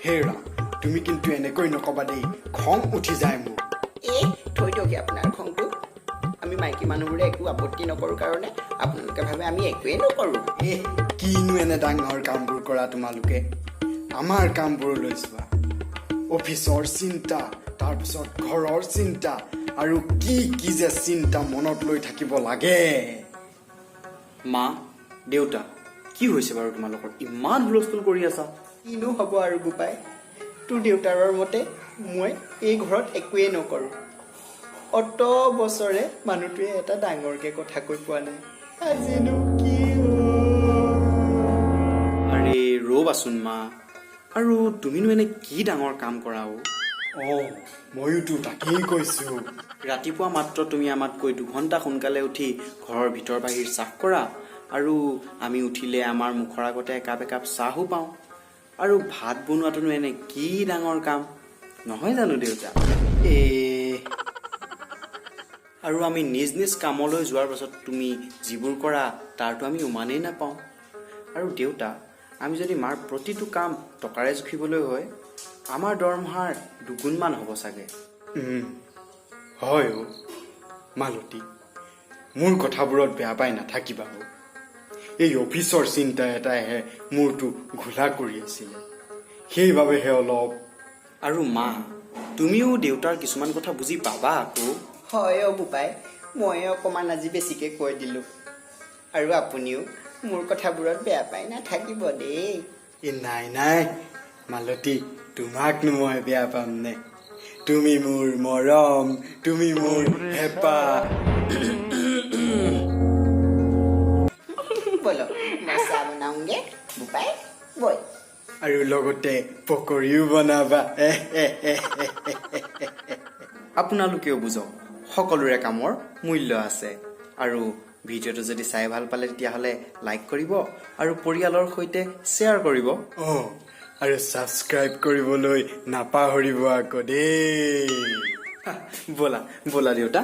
হেৰা তুমি কিন্তু এনেকৈ নকবা দেই খং উঠি যায় মোৰ থৈ দিয়ক আপোনাৰ খংটো আমি মাইকী মানুহবোৰে একো আপত্তি নকৰোঁ কাৰণে আপোনালোকে ভাবে আমি একোৱেই নকৰোঁ কিনো এনে ডাঙৰ কামবোৰ কৰা তোমালোকে আমাৰ কামবোৰ লৈ চোৱা অফিচৰ চিন্তা তাৰপিছত ঘৰৰ চিন্তা আৰু কি কি যে চিন্তা মনত লৈ থাকিব লাগে মা দেউতা কি হৈছে বাৰু তোমালোকৰ ইমান হুলস্থুল কৰি আছা কিনো হ'ব আৰু বোপাই তোৰ দেউতাৰৰ মতে মই এই ঘৰত একোৱেই নকৰোঁ অত বছৰে মানুহটোৱে এটা ডাঙৰকৈ কথা কৈ পোৱা নাই আজিনো কি আৰে ৰ'বাচোন মা আৰু তুমিনো এনে কি ডাঙৰ কাম কৰা ময়োতো তাকেই কৈছো ৰাতিপুৱা মাত্ৰ তুমি আমাতকৈ 2 ঘণ্টা সোনকালে উঠি ঘৰৰ ভিতৰ বাহিৰ চাফ কৰা আৰু আমি উঠিলে আমাৰ মুখৰ আগতে একাপ চাহো পাওঁ আৰু ভাত বনোৱাটোনো এনে কি ডাঙৰ কাম নহয় জানো দেউতা আৰু আমি নিজ নিজ কামলৈ যোৱাৰ পাছত তুমি যিবোৰ কৰা তাৰতো আমি উমানেই নাপাওঁ আৰু দেউতা আমি যদি মাৰ প্ৰতিটো কাম টকাৰে জুখিবলৈ হয় আমাৰ দৰমহাৰ 2 গুণমান হ'ব চাগে হয় মালতী মোৰ কথাবোৰত বেয়া পাই নাথাকিবা এই অফিচৰ চিন্তা এটাইহে মোৰটো ঘোলা কৰি আছিলে সেইবাবেহে অলপ আৰু মা তুমিও দেউতাৰ কিছুমান কথা বুজি পাবা আকৌ হয় বোপাই মই অকণমান আজি বেছিকৈ কৈ দিলোঁ আৰু আপুনিও মোৰ কথাবোৰত বেয়া পাই নাথাকিব দেই নাই মালতী তোমাকনো মই বেয়া পাম নে তুমি মোৰ মৰম তুমি মোৰ হেঁপাহ বলো মই চাহ বনাওঁগে বোপাই বল আৰু লগতে পকৰীও বনাবা আপোনালোকেও বুজক সকলোৰে কামৰ মূল্য আছে আৰু ভিডিঅ'টো যদি চাই ভাল পালে তেতিয়াহ'লে লাইক কৰিব আৰু পৰিয়ালৰ সৈতে শ্বেয়াৰ কৰিব আৰু ছাবস্ক্ৰাইব কৰিবলৈ নাপাহৰিব আকৌ দেই ব'লা দেউতা